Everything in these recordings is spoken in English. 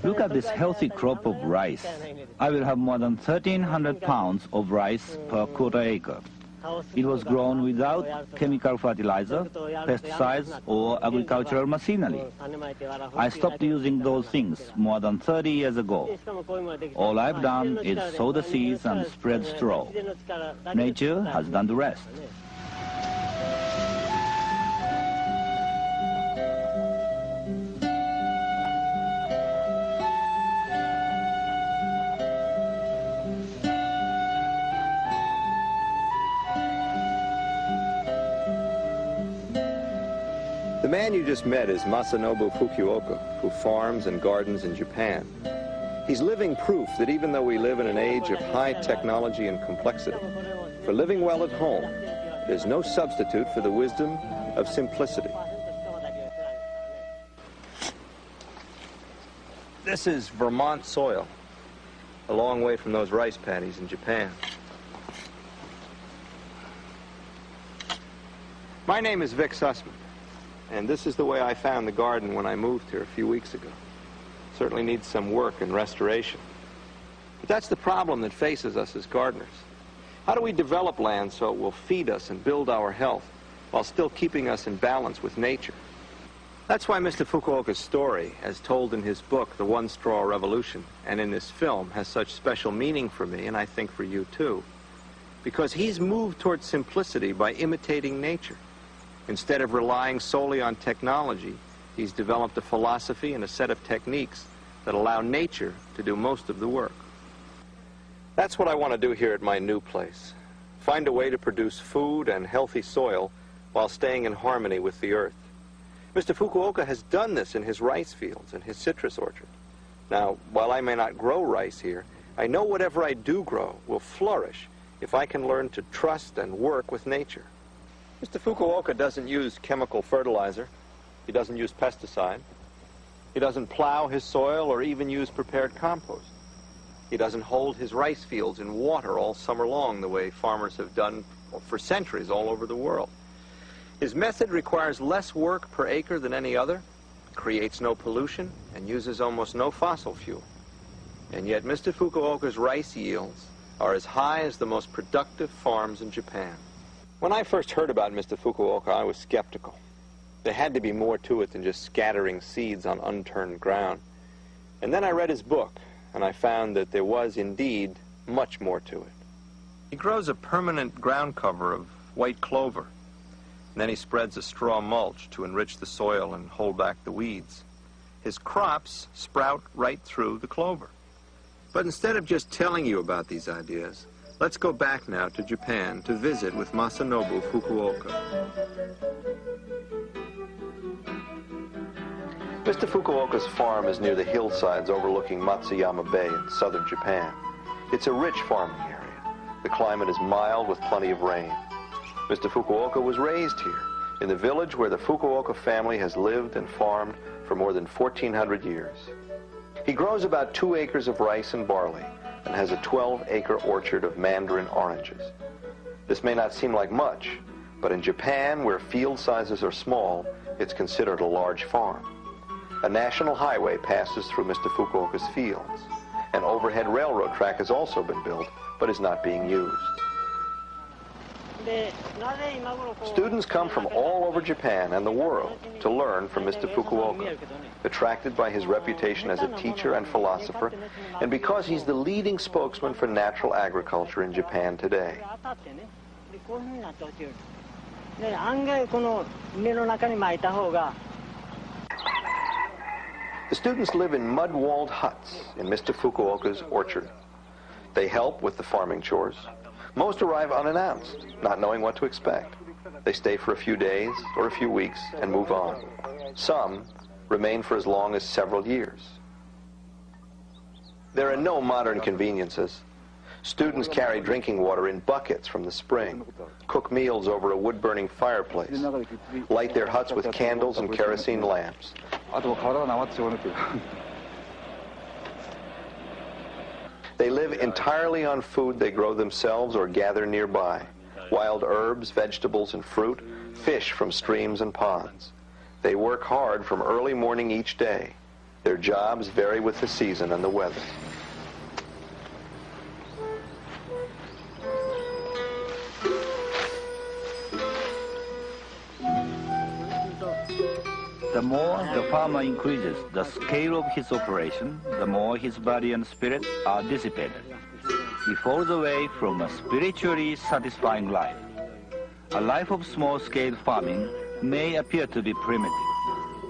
Look at this healthy crop of rice. I will have more than 1,300 pounds of rice per quarter acre. It was grown without chemical fertilizer, pesticides, or agricultural machinery. I stopped using those things more than 30 years ago. All I've done is sow the seeds and spread straw. Nature has done the rest. The man you just met is Masanobu Fukuoka, who farms and gardens in Japan. He's living proof that even though we live in an age of high technology and complexity, for living well at home, there's no substitute for the wisdom of simplicity. This is Vermont soil, a long way from those rice paddies in Japan. My name is Vic Sussman. And this is the way I found the garden when I moved here a few weeks ago. Certainly needs some work and restoration. But that's the problem that faces us as gardeners. How do we develop land so it will feed us and build our health while still keeping us in balance with nature? That's why Mr. Fukuoka's story, as told in his book, The One Straw Revolution, and in this film, has such special meaning for me, and I think for you too. Because he's moved towards simplicity by imitating nature. Instead of relying solely on technology, he's developed a philosophy and a set of techniques that allow nature to do most of the work. That's what I want to do here at my new place. Find a way to produce food and healthy soil while staying in harmony with the earth. Mr. Fukuoka has done this in his rice fields and his citrus orchard. Now, while I may not grow rice here, I know whatever I do grow will flourish if I can learn to trust and work with nature. Mr. Fukuoka doesn't use chemical fertilizer. He doesn't use pesticide. He doesn't plow his soil or even use prepared compost. He doesn't hold his rice fields in water all summer long the way farmers have done for centuries all over the world. His method requires less work per acre than any other, creates no pollution, and uses almost no fossil fuel. And yet Mr. Fukuoka's rice yields are as high as the most productive farms in Japan. When I first heard about Mr. Fukuoka, I was skeptical. There had to be more to it than just scattering seeds on unturned ground. And then I read his book, and I found that there was indeed much more to it. He grows a permanent ground cover of white clover, and then he spreads a straw mulch to enrich the soil and hold back the weeds. His crops sprout right through the clover. But instead of just telling you about these ideas, let's go back now to Japan to visit with Masanobu Fukuoka. Mr. Fukuoka's farm is near the hillsides overlooking Matsuyama Bay in southern Japan. It's a rich farming area. The climate is mild with plenty of rain. Mr. Fukuoka was raised here, in the village where the Fukuoka family has lived and farmed for more than 1,400 years. He grows about 2 acres of rice and barley, and has a 12-acre orchard of mandarin oranges. This may not seem like much, but in Japan, where field sizes are small, it's considered a large farm. A national highway passes through Mr. Fukuoka's fields. An overhead railroad track has also been built, but is not being used. Students come from all over Japan and the world to learn from Mr. Fukuoka, attracted by his reputation as a teacher and philosopher, and because he's the leading spokesman for natural agriculture in Japan today. The students live in mud-walled huts in Mr. Fukuoka's orchard. They help with the farming chores. Most arrive unannounced, not knowing what to expect. They stay for a few days or a few weeks and move on. Some remain for as long as several years. There are no modern conveniences. Students carry drinking water in buckets from the spring, cook meals over a wood-burning fireplace, light their huts with candles and kerosene lamps. They live entirely on food they grow themselves or gather nearby, wild herbs, vegetables, and fruit, fish from streams and ponds. They work hard from early morning each day. Their jobs vary with the season and the weather. The more the farmer increases the scale of his operation, the more his body and spirit are dissipated. He falls away from a spiritually satisfying life. A life of small-scale farming may appear to be primitive,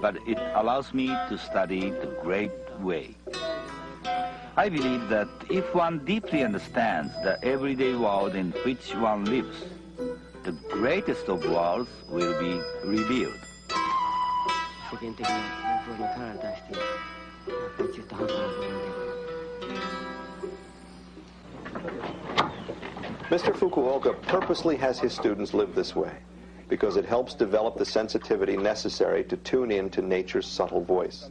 but it allows me to study the great way. I believe that if one deeply understands the everyday world in which one lives, the greatest of worlds will be revealed. Mr. Fukuoka purposely has his students live this way because it helps develop the sensitivity necessary to tune in to nature's subtle voice.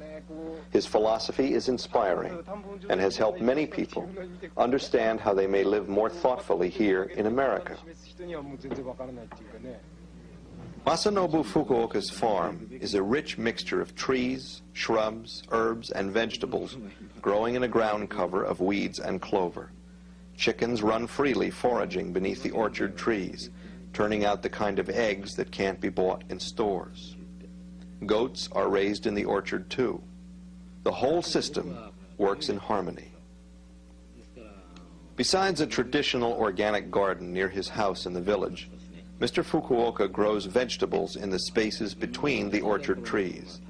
His philosophy is inspiring and has helped many people understand how they may live more thoughtfully here in America. Masanobu Fukuoka's farm is a rich mixture of trees, shrubs, herbs, and vegetables growing in a ground cover of weeds and clover. Chickens run freely foraging beneath the orchard trees, turning out the kind of eggs that can't be bought in stores. Goats are raised in the orchard too. The whole system works in harmony. Besides a traditional organic garden near his house in the village, Mr. Fukuoka grows vegetables in the spaces between the orchard trees.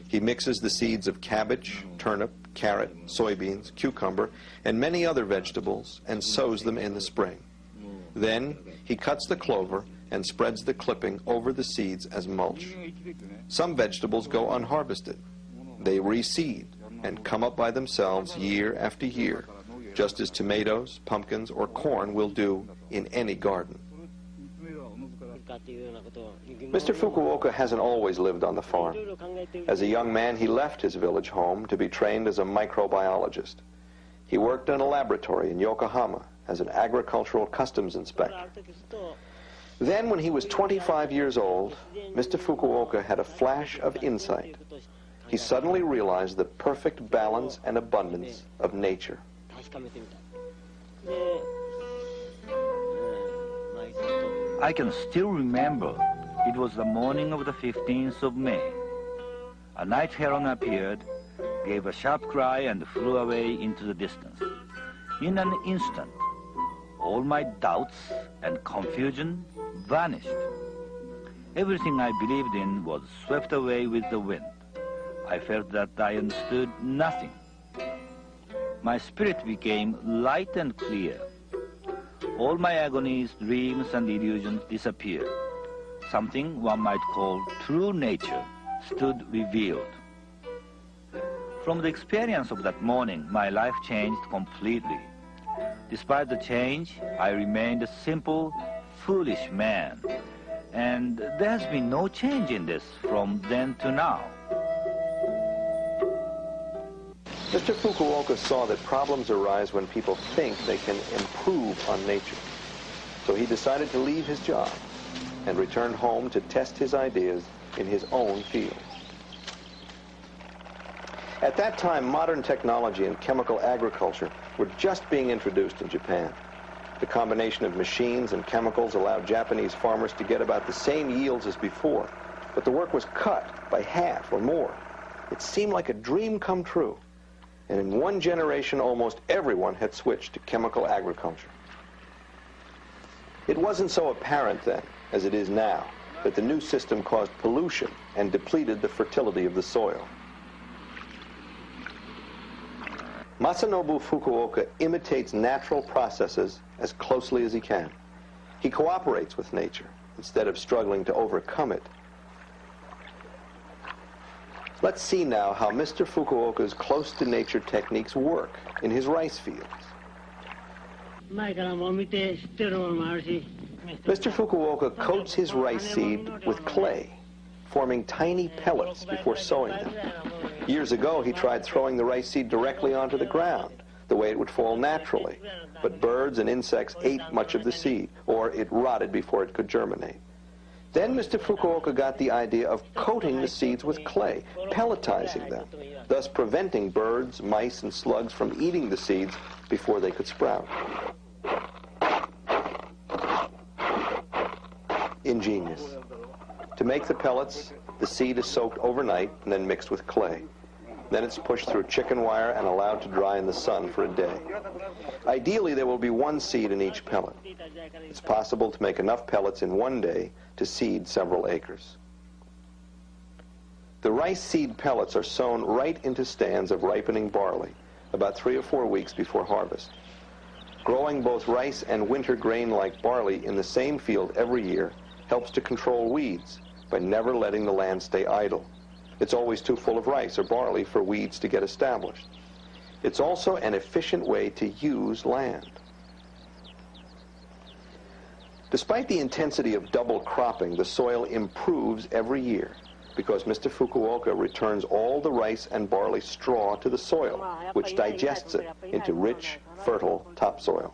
He mixes the seeds of cabbage, turnip, carrot, soybeans, cucumber, and many other vegetables and sows them in the spring. Then he cuts the clover and spreads the clipping over the seeds as mulch. Some vegetables go unharvested. They reseed and come up by themselves year after year, just as tomatoes, pumpkins, or corn will do in any garden. Mr. Fukuoka hasn't always lived on the farm. As a young man, he left his village home to be trained as a microbiologist. He worked in a laboratory in Yokohama as an agricultural customs inspector. Then, when he was 25 years old, Mr. Fukuoka had a flash of insight. He suddenly realized the perfect balance and abundance of nature. I can still remember it was the morning of the 15th of May. A night heron appeared, gave a sharp cry, and flew away into the distance. In an instant, all my doubts and confusion vanished. Everything I believed in was swept away with the wind. I felt that I understood nothing. My spirit became light and clear. All my agonies, dreams, and illusions disappeared. Something one might call true nature stood revealed. From the experience of that morning, my life changed completely. Despite the change, I remained a simple, foolish man. And there has been no change in this from then to now. Mr. Fukuoka saw that problems arise when people think they can improve on nature. So he decided to leave his job and returned home to test his ideas in his own field. At that time, modern technology and chemical agriculture were just being introduced in Japan. The combination of machines and chemicals allowed Japanese farmers to get about the same yields as before, but the work was cut by half or more. It seemed like a dream come true. And in one generation, almost everyone had switched to chemical agriculture. It wasn't so apparent then, as it is now, that the new system caused pollution and depleted the fertility of the soil. Masanobu Fukuoka imitates natural processes as closely as he can. He cooperates with nature instead of struggling to overcome it. Let's see now how Mr. Fukuoka's close-to-nature techniques work in his rice fields. Mr. Fukuoka coats his rice seed with clay, forming tiny pellets before sowing them. Years ago, he tried throwing the rice seed directly onto the ground, the way it would fall naturally, but birds and insects ate much of the seed, or it rotted before it could germinate. Then Mr. Fukuoka got the idea of coating the seeds with clay, pelletizing them, thus preventing birds, mice, and slugs from eating the seeds before they could sprout. Ingenious. To make the pellets, the seed is soaked overnight and then mixed with clay. Then it's pushed through chicken wire and allowed to dry in the sun for a day. Ideally, there will be one seed in each pellet. It's possible to make enough pellets in one day to seed several acres. The rice seed pellets are sown right into stands of ripening barley, about 3 or 4 weeks before harvest. Growing both rice and winter grain like barley in the same field every year helps to control weeds by never letting the land stay idle. It's always too full of rice or barley for weeds to get established. It's also an efficient way to use land. Despite the intensity of double cropping, the soil improves every year because Mr. Fukuoka returns all the rice and barley straw to the soil, which digests it into rich, fertile topsoil.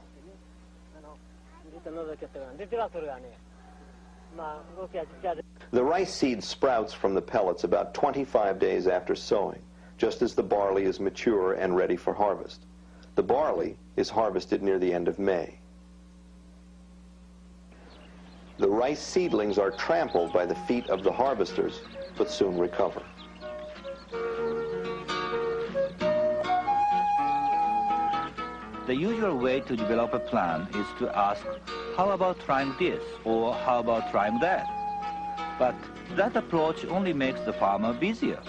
The rice seed sprouts from the pellets about 25 days after sowing, just as the barley is mature and ready for harvest. The barley is harvested near the end of May. The rice seedlings are trampled by the feet of the harvesters, but soon recover. The usual way to develop a plan is to ask, how about trying this, or how about trying that? But that approach only makes the farmer busier.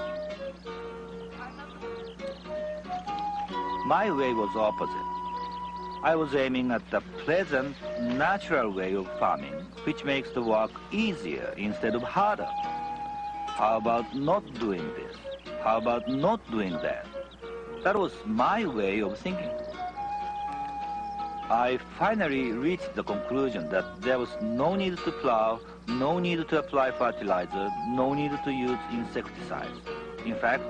My way was opposite. I was aiming at the pleasant, natural way of farming, which makes the work easier instead of harder. How about not doing this? How about not doing that? That was my way of thinking. I finally reached the conclusion that there was no need to plow, no need to apply fertilizer, no need to use insecticides. In fact,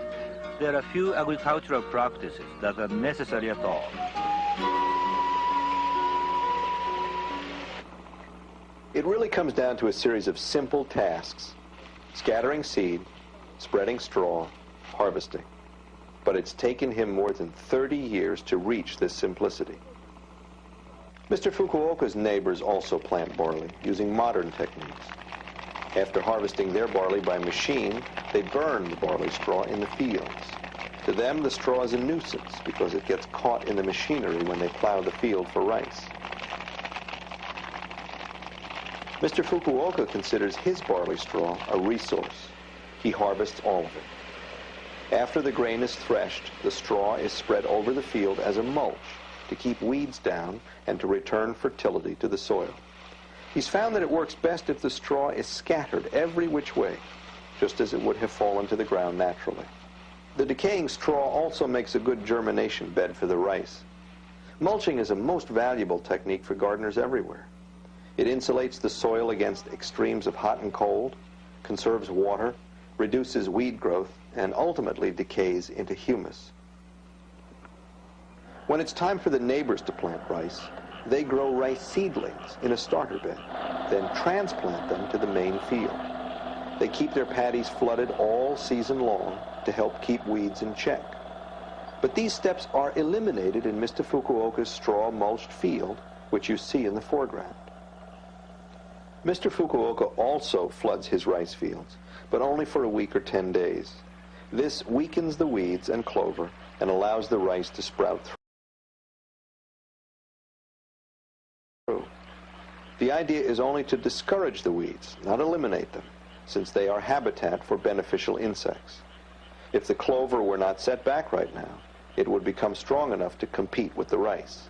there are few agricultural practices that are necessary at all. It really comes down to a series of simple tasks: scattering seed, spreading straw, harvesting. But it's taken him more than 30 years to reach this simplicity. Mr. Fukuoka's neighbors also plant barley using modern techniques. After harvesting their barley by machine, they burn the barley straw in the fields. To them, the straw is a nuisance because it gets caught in the machinery when they plow the field for rice. Mr. Fukuoka considers his barley straw a resource. He harvests all of it. After the grain is threshed, the straw is spread over the field as a mulch to keep weeds down and to return fertility to the soil. He's found that it works best if the straw is scattered every which way, just as it would have fallen to the ground naturally. The decaying straw also makes a good germination bed for the rice. Mulching is a most valuable technique for gardeners everywhere. It insulates the soil against extremes of hot and cold, conserves water, reduces weed growth, and ultimately decays into humus. When it's time for the neighbors to plant rice, they grow rice seedlings in a starter bed, then transplant them to the main field. They keep their paddies flooded all season long to help keep weeds in check. But these steps are eliminated in Mr. Fukuoka's straw-mulched field, which you see in the foreground. Mr. Fukuoka also floods his rice fields, but only for a week or 10 days. This weakens the weeds and clover and allows the rice to sprout through. The idea is only to discourage the weeds, not eliminate them, since they are habitat for beneficial insects. If the clover were not set back right now, it would become strong enough to compete with the rice.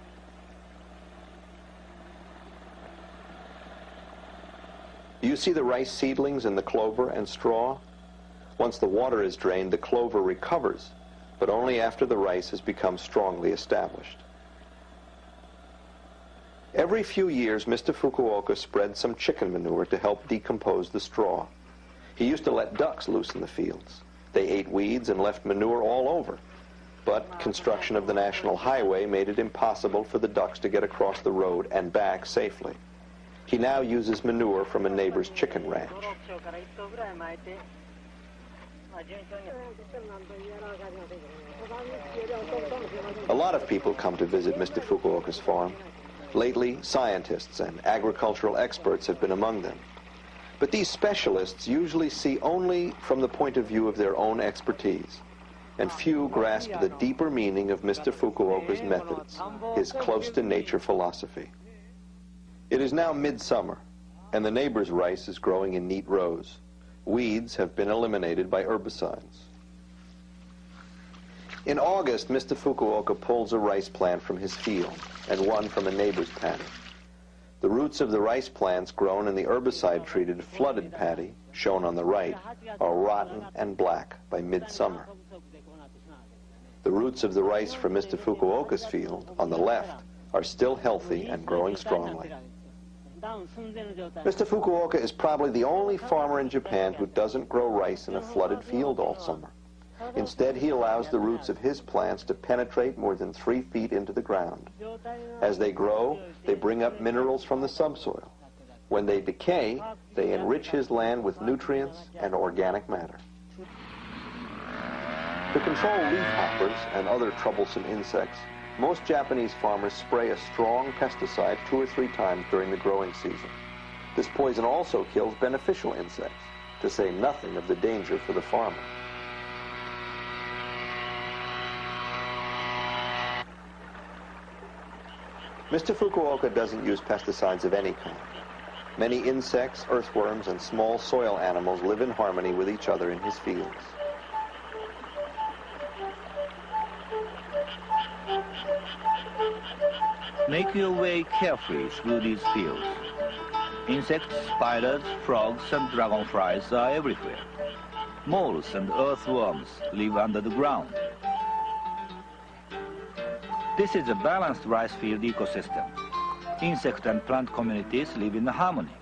You see the rice seedlings in the clover and straw? Once the water is drained, the clover recovers, but only after the rice has become strongly established. Every few years, Mr. Fukuoka spread some chicken manure to help decompose the straw. He used to let ducks loose in the fields. They ate weeds and left manure all over, but construction of the national highway made it impossible for the ducks to get across the road and back safely. He now uses manure from a neighbor's chicken ranch. A lot of people come to visit Mr. Fukuoka's farm. Lately, scientists and agricultural experts have been among them. But these specialists usually see only from the point of view of their own expertise, and few grasp the deeper meaning of Mr. Fukuoka's methods, his close-to-nature philosophy. It is now midsummer, and the neighbor's rice is growing in neat rows. Weeds have been eliminated by herbicides. In August, Mr. Fukuoka pulls a rice plant from his field and one from a neighbor's paddy. The roots of the rice plants grown in the herbicide-treated flooded paddy, shown on the right, are rotten and black by midsummer. The roots of the rice from Mr. Fukuoka's field, on the left, are still healthy and growing strongly. Mr. Fukuoka is probably the only farmer in Japan who doesn't grow rice in a flooded field all summer. Instead, he allows the roots of his plants to penetrate more than 3 feet into the ground. As they grow, they bring up minerals from the subsoil. When they decay, they enrich his land with nutrients and organic matter. To control leafhoppers and other troublesome insects, most Japanese farmers spray a strong pesticide 2 or 3 times during the growing season. This poison also kills beneficial insects, to say nothing of the danger for the farmer. Mr. Fukuoka doesn't use pesticides of any kind. Many insects, earthworms, and small soil animals live in harmony with each other in his fields. Make your way carefully through these fields. Insects, spiders, frogs, and dragonflies are everywhere. Moles and earthworms live under the ground. This is a balanced rice field ecosystem. Insect and plant communities live in harmony.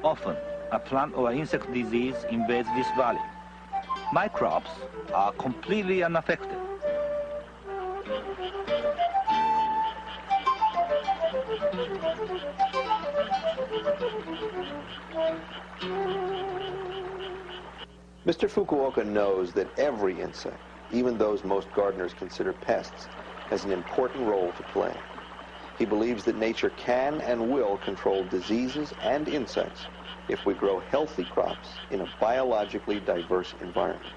Often, a plant or insect disease invades this valley. My crops are completely unaffected. Mr. Fukuoka knows that every insect, even those most gardeners consider pests, has an important role to play. He believes that nature can and will control diseases and insects if we grow healthy crops in a biologically diverse environment.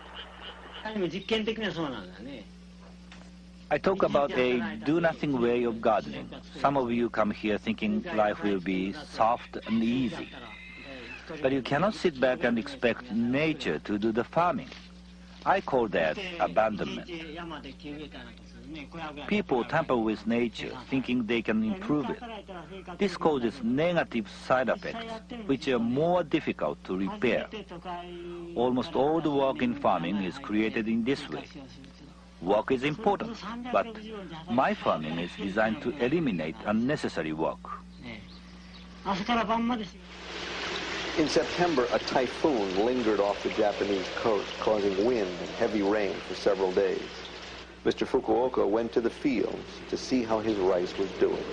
I talk about a do-nothing way of gardening. Some of you come here thinking life will be soft and easy. But you cannot sit back and expect nature to do the farming. I call that abandonment. People tamper with nature, thinking they can improve it. This causes negative side effects, which are more difficult to repair. Almost all the work in farming is created in this way. Work is important, but my farming is designed to eliminate unnecessary work. In September, a typhoon lingered off the Japanese coast, causing wind and heavy rain for several days. Mr. Fukuoka went to the fields to see how his rice was doing.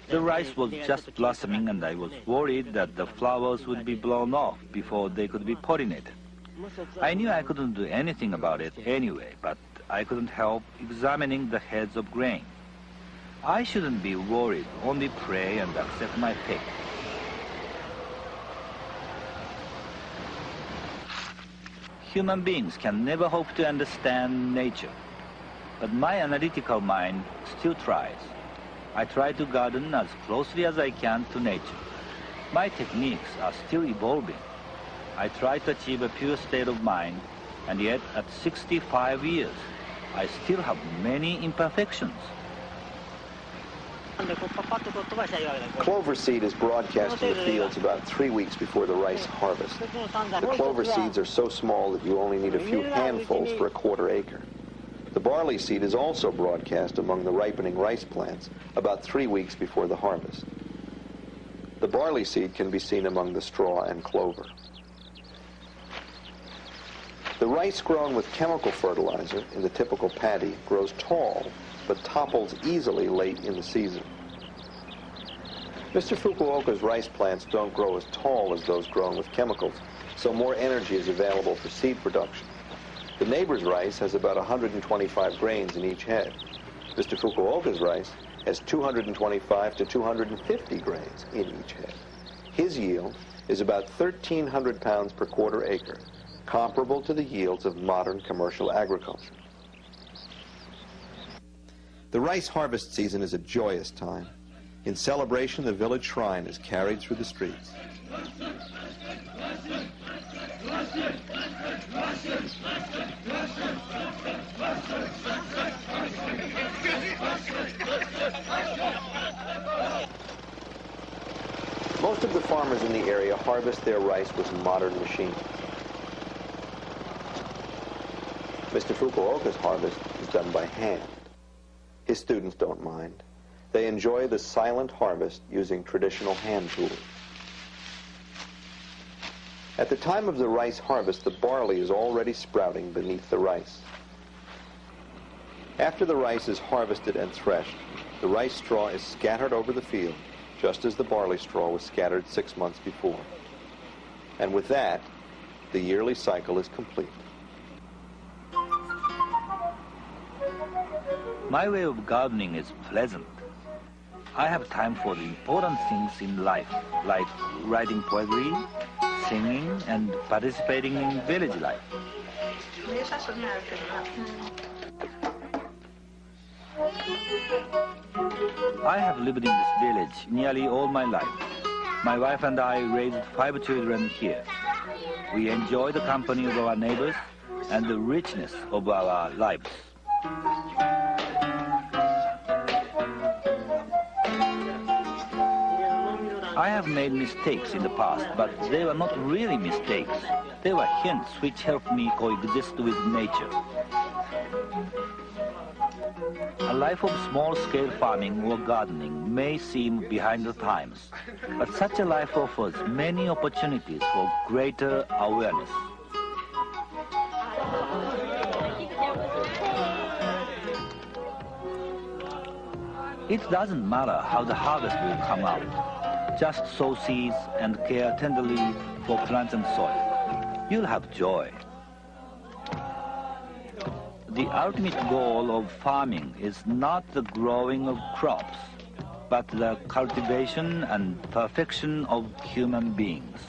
The rice was just blossoming, and I was worried that the flowers would be blown off before they could be pollinated. I knew I couldn't do anything about it anyway, but I couldn't help examining the heads of grain. I shouldn't be worried, only pray and accept my fate. Human beings can never hope to understand nature, but my analytical mind still tries. I try to garden as closely as I can to nature. My techniques are still evolving. I try to achieve a pure state of mind, and yet at 65 years, I still have many imperfections. Clover seed is broadcast in the fields about 3 weeks before the rice harvest. The clover seeds are so small that you only need a few handfuls for a quarter acre. The barley seed is also broadcast among the ripening rice plants about 3 weeks before the harvest. The barley seed can be seen among the straw and clover. The rice grown with chemical fertilizer in the typical paddy grows tall but topples easily late in the season. Mr. Fukuoka's rice plants don't grow as tall as those grown with chemicals, so more energy is available for seed production. The neighbor's rice has about 125 grains in each head. Mr. Fukuoka's rice has 225 to 250 grains in each head. His yield is about 1,300 pounds per quarter acre, comparable to the yields of modern commercial agriculture. The rice harvest season is a joyous time. In celebration, the village shrine is carried through the streets. Most of the farmers in the area harvest their rice with modern machines. Mr. Fukuoka's harvest is done by hand. His students don't mind. They enjoy the silent harvest using traditional hand tools. At the time of the rice harvest, the barley is already sprouting beneath the rice. After the rice is harvested and threshed, the rice straw is scattered over the field, just as the barley straw was scattered 6 months before. And with that, the yearly cycle is complete. My way of gardening is pleasant. I have time for the important things in life, like writing poetry, singing, and participating in village life. I have lived in this village nearly all my life. My wife and I raised 5 children here. We enjoy the company of our neighbors and the richness of our lives. I have made mistakes in the past, but they were not really mistakes. They were hints which helped me coexist with nature. A life of small-scale farming or gardening may seem behind the times, but such a life offers many opportunities for greater awareness. It doesn't matter how the harvest will come out. Just sow seeds and care tenderly for plants and soil. You'll have joy. The ultimate goal of farming is not the growing of crops, but the cultivation and perfection of human beings.